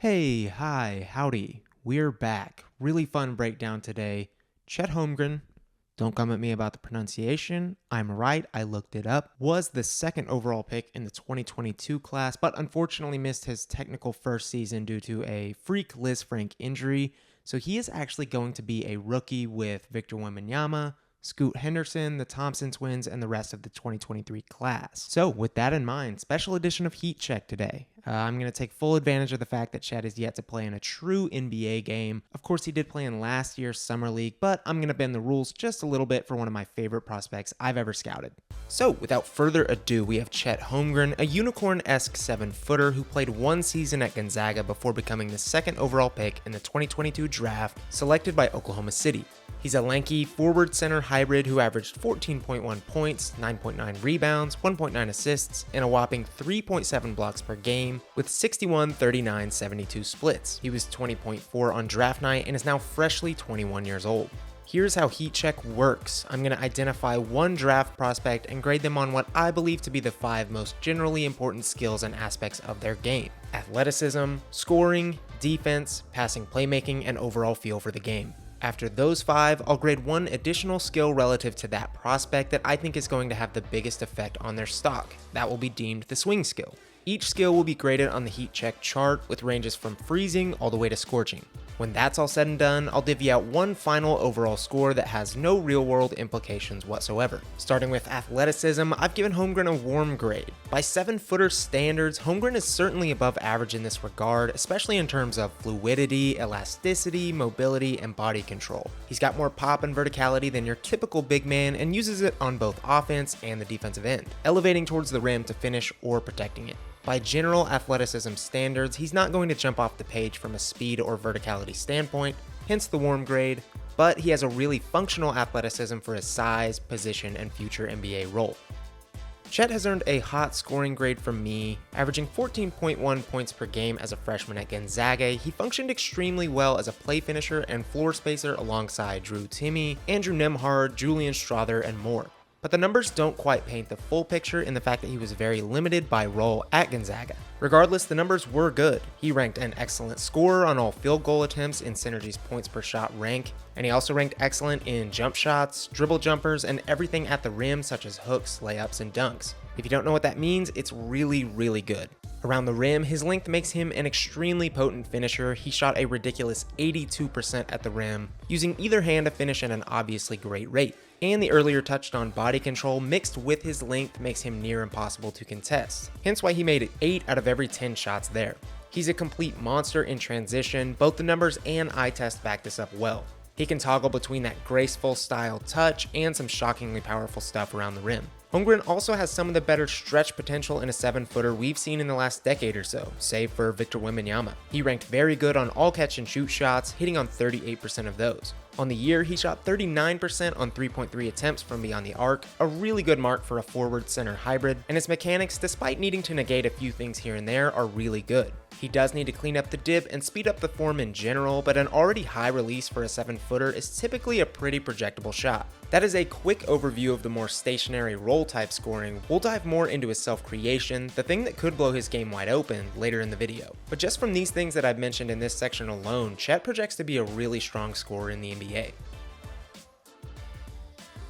Hey, hi, howdy. We're back. Really fun breakdown today. Chet Holmgren, don't come at me about the pronunciation. I'm right, I looked it up. Was the second overall pick in the 2022 class, but unfortunately missed his technical first season due to a freak Liz Frank injury. So he is actually going to be a rookie with Victor Wembanyama, Scoot Henderson, the Thompson twins, and the rest of the 2023 class. So with that in mind, special edition of Heat Check today. I'm going to take full advantage of the fact that Chet is yet to play in a true NBA game. Of course, he did play in last year's Summer League, but I'm going to bend the rules just a little bit for one of my favorite prospects I've ever scouted. So without further ado, we have Chet Holmgren, a unicorn-esque 7-footer who played one season at Gonzaga before becoming the second overall pick in the 2022 draft, selected by Oklahoma City. He's a lanky forward center hybrid who averaged 14.1 points, 9.9 rebounds, 1.9 assists, and a whopping 3.7 blocks per game with 61, 39, 72 splits. He was 20.4 on draft night and is now freshly 21 years old. Here's how Heat Check works. I'm going to identify one draft prospect and grade them on what I believe to be the 5 most generally important skills and aspects of their game: athleticism, scoring, defense, passing, playmaking, and overall feel for the game. After those 5, I'll grade one additional skill relative to that prospect that I think is going to have the biggest effect on their stock. That will be deemed the swing skill. Each skill will be graded on the Heat Check chart with ranges from freezing all the way to scorching. When that's all said and done, I'll divvy out one final overall score that has no real-world implications whatsoever. Starting with athleticism, I've given Holmgren a warm grade. By 7-footer standards, Holmgren is certainly above average in this regard, especially in terms of fluidity, elasticity, mobility, and body control. He's got more pop and verticality than your typical big man and uses it on both offense and the defensive end, elevating towards the rim to finish or protecting it. By general athleticism standards, he's not going to jump off the page from a speed or verticality standpoint, hence the warm grade, but he has a really functional athleticism for his size, position, and future NBA role. Chet has earned a hot scoring grade from me, averaging 14.1 points per game as a freshman at Gonzaga. He functioned extremely well as a play finisher and floor spacer alongside Drew Timme, Andrew Nembhard, Julian Strawther, and more. But the numbers don't quite paint the full picture in the fact that he was very limited by role at Gonzaga. Regardless, the numbers were good. He ranked an excellent scorer on all field goal attempts in Synergy's points per shot rank, and he also ranked excellent in jump shots, dribble jumpers, and everything at the rim such as hooks, layups, and dunks. If you don't know what that means, it's really, really good. Around the rim, his length makes him an extremely potent finisher. He shot a ridiculous 82% at the rim, using either hand to finish at an obviously great rate. And the earlier touched on body control mixed with his length makes him near impossible to contest, hence why he made 8 out of every 10 shots there. He's a complete monster in transition. Both the numbers and eye test back this up well. He can toggle between that graceful style touch and some shockingly powerful stuff around the rim. Holmgren also has some of the better stretch potential in a 7-footer we've seen in the last decade or so, save for Victor Wembanyama. He ranked very good on all catch and shoot shots, hitting on 38% of those. On the year, he shot 39% on 3.3 attempts from beyond the arc, a really good mark for a forward center hybrid, and his mechanics, despite needing to negate a few things here and there, are really good. He does need to clean up the dip and speed up the form in general, but an already high release for a 7-footer is typically a pretty projectable shot. That is a quick overview of the more stationary role type scoring. We'll dive more into his self-creation, the thing that could blow his game wide open, later in the video. But just from these things that I've mentioned in this section alone, Chet projects to be a really strong scorer in the NBA.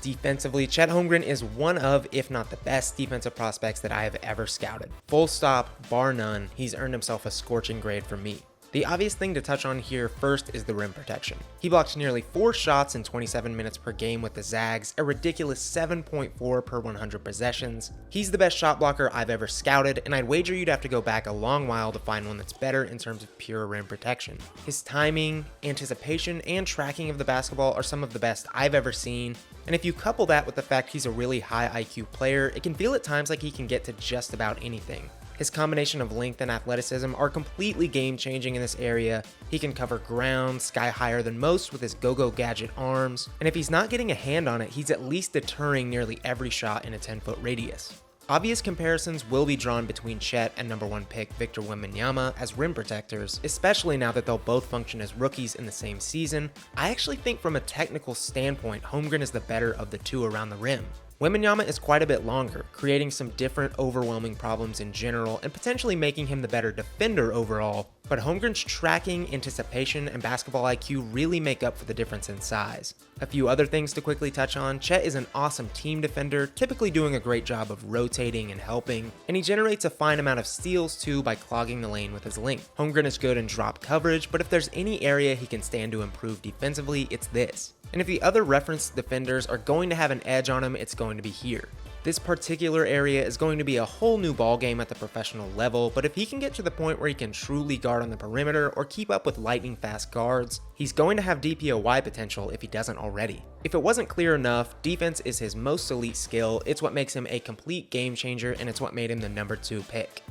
Defensively, Chet Holmgren is one of, if not the best, defensive prospects that I have ever scouted. Full stop, bar none, he's earned himself a scorching grade from me. The obvious thing to touch on here first is the rim protection. He blocked nearly 4 shots in 27 minutes per game with the Zags, a ridiculous 7.4 per 100 possessions. He's the best shot blocker I've ever scouted, and I'd wager you'd have to go back a long while to find one that's better in terms of pure rim protection. His timing, anticipation, and tracking of the basketball are some of the best I've ever seen, and if you couple that with the fact he's a really high IQ player, it can feel at times like he can get to just about anything. His combination of length and athleticism are completely game-changing in this area. He can cover ground sky higher than most with his go-go gadget arms, and if he's not getting a hand on it, he's at least deterring nearly every shot in a 10-foot radius. Obvious comparisons will be drawn between Chet and number 1 pick Victor Wembanyama as rim protectors, especially now that they'll both function as rookies in the same season. I actually think from a technical standpoint, Holmgren is the better of the two around the rim. Wembanyama is quite a bit longer, creating some different overwhelming problems in general and potentially making him the better defender overall, but Holmgren's tracking, anticipation, and basketball IQ really make up for the difference in size. A few other things to quickly touch on: Chet is an awesome team defender, typically doing a great job of rotating and helping, and he generates a fine amount of steals too by clogging the lane with his length. Holmgren is good in drop coverage, but if there's any area he can stand to improve defensively, it's this. And if the other referenced defenders are going to have an edge on him, it's going to be here. This particular area is going to be a whole new ballgame at the professional level, but if he can get to the point where he can truly guard on the perimeter or keep up with lightning fast guards, he's going to have DPOY potential if he doesn't already. If it wasn't clear enough, defense is his most elite skill, it's what makes him a complete game changer, and it's what made him the number 2 pick.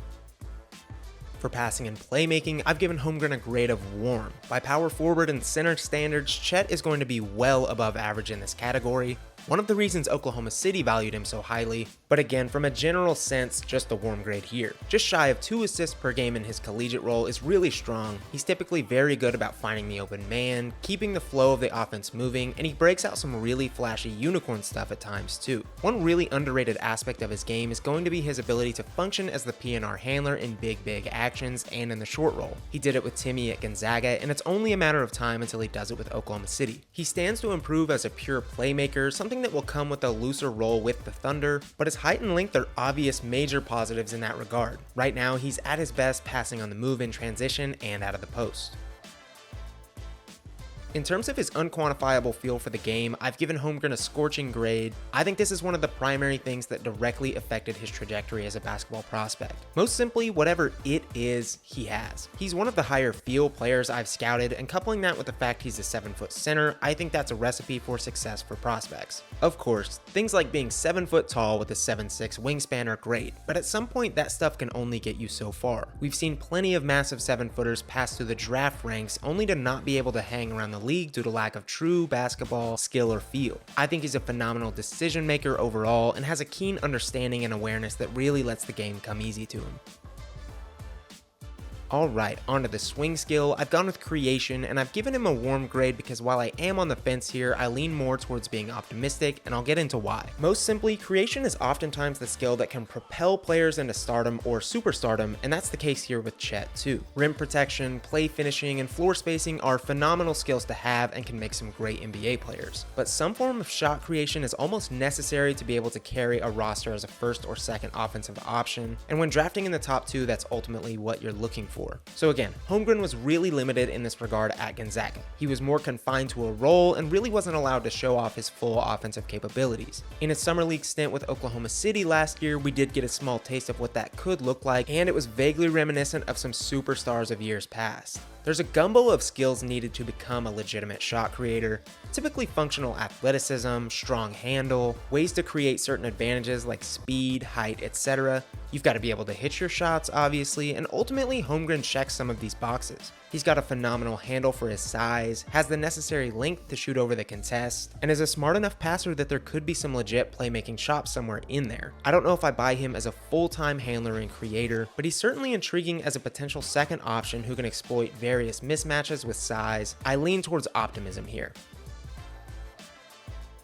For passing and playmaking, I've given Holmgren a grade of warm. By power forward and center standards, Chet is going to be well above average in this category. One of the reasons Oklahoma City valued him so highly, but again, from a general sense, just a warm grade here. Just shy of 2 assists per game in his collegiate role is really strong. He's typically very good about finding the open man, keeping the flow of the offense moving, and he breaks out some really flashy unicorn stuff at times too. One really underrated aspect of his game is going to be his ability to function as the PNR handler in big actions and in the short roll. He did it with Timmy at Gonzaga, and it's only a matter of time until he does it with Oklahoma City. He stands to improve as a pure playmaker, something that will come with a looser role with the Thunder, but his height and length are obvious major positives in that regard. Right now, he's at his best passing on the move in transition and out of the post. In terms of his unquantifiable feel for the game, I've given Holmgren a scorching grade. I think this is one of the primary things that directly affected his trajectory as a basketball prospect. Most simply, whatever it is, he has. He's one of the higher feel players I've scouted, and coupling that with the fact he's a 7-foot center, I think that's a recipe for success for prospects. Of course, things like being 7 foot tall with a 7'6" wingspan are great, but at some point that stuff can only get you so far. We've seen plenty of massive 7-footers pass through the draft ranks only to not be able to hang around the league due to lack of true basketball skill or feel. I think he's a phenomenal decision maker overall and has a keen understanding and awareness that really lets the game come easy to him. Alright, onto the swing skill. I've gone with creation, and I've given him a warm grade because while I am on the fence here, I lean more towards being optimistic, and I'll get into why. Most simply, creation is oftentimes the skill that can propel players into stardom or superstardom, and that's the case here with Chet too. Rim protection, play finishing, and floor spacing are phenomenal skills to have and can make some great NBA players. But some form of shot creation is almost necessary to be able to carry a roster as a first or second offensive option, and when drafting in the top 2, that's ultimately what you're looking for. So again, Holmgren was really limited in this regard at Gonzaga. He was more confined to a role and really wasn't allowed to show off his full offensive capabilities. In his summer league stint with Oklahoma City last year, we did get a small taste of what that could look like, and it was vaguely reminiscent of some superstars of years past. There's a gumbo of skills needed to become a legitimate shot creator, typically functional athleticism, strong handle, ways to create certain advantages like speed, height, etc. You've got to be able to hit your shots, obviously, and ultimately Holmgren checks some of these boxes. He's got a phenomenal handle for his size, has the necessary length to shoot over the contest, and is a smart enough passer that there could be some legit playmaking chops somewhere in there. I don't know if I buy him as a full-time handler and creator, but he's certainly intriguing as a potential second option who can exploit various mismatches with size. I lean towards optimism here.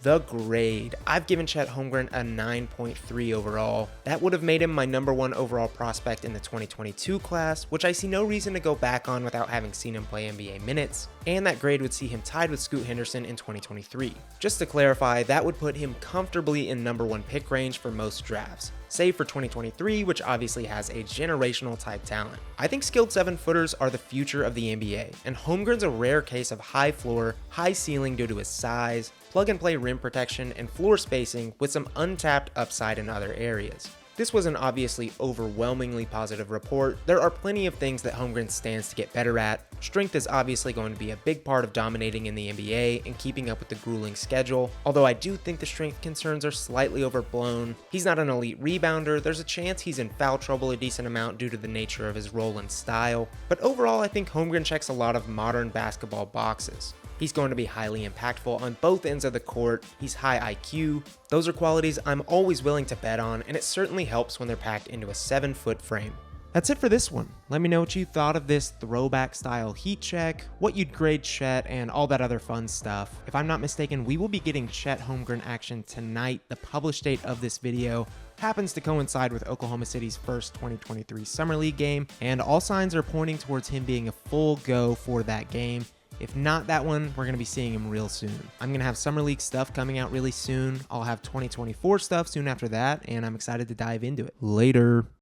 The grade. I've given Chet Holmgren a 9.3 overall. That would have made him my number 1 overall prospect in the 2022 class, which I see no reason to go back on without having seen him play NBA minutes, and that grade would see him tied with Scoot Henderson in 2023. Just to clarify, that would put him comfortably in number 1 pick range for most drafts, save for 2023, which obviously has a generational type talent. I think skilled 7-footers are the future of the NBA, and Holmgren's a rare case of high floor, high ceiling due to his size, plug-and-play rim protection, and floor spacing with some untapped upside in other areas. This was an obviously overwhelmingly positive report. There are plenty of things that Holmgren stands to get better at. Strength is obviously going to be a big part of dominating in the NBA and keeping up with the grueling schedule, although I do think the strength concerns are slightly overblown. He's not an elite rebounder, there's a chance he's in foul trouble a decent amount due to the nature of his role and style, but overall I think Holmgren checks a lot of modern basketball boxes. He's going to be highly impactful on both ends of the court, he's high IQ. Those are qualities I'm always willing to bet on, and it certainly helps when they're packed into a 7-foot frame. That's it for this one. Let me know what you thought of this throwback style heat check, what you'd grade Chet, and all that other fun stuff. If I'm not mistaken, we will be getting Chet Holmgren action tonight. The published date of this video happens to coincide with Oklahoma City's first 2023 Summer League game, and all signs are pointing towards him being a full go for that game. If not that one, we're going to be seeing him real soon. I'm going to have Summer League stuff coming out really soon. I'll have 2024 stuff soon after that, and I'm excited to dive into it. Later.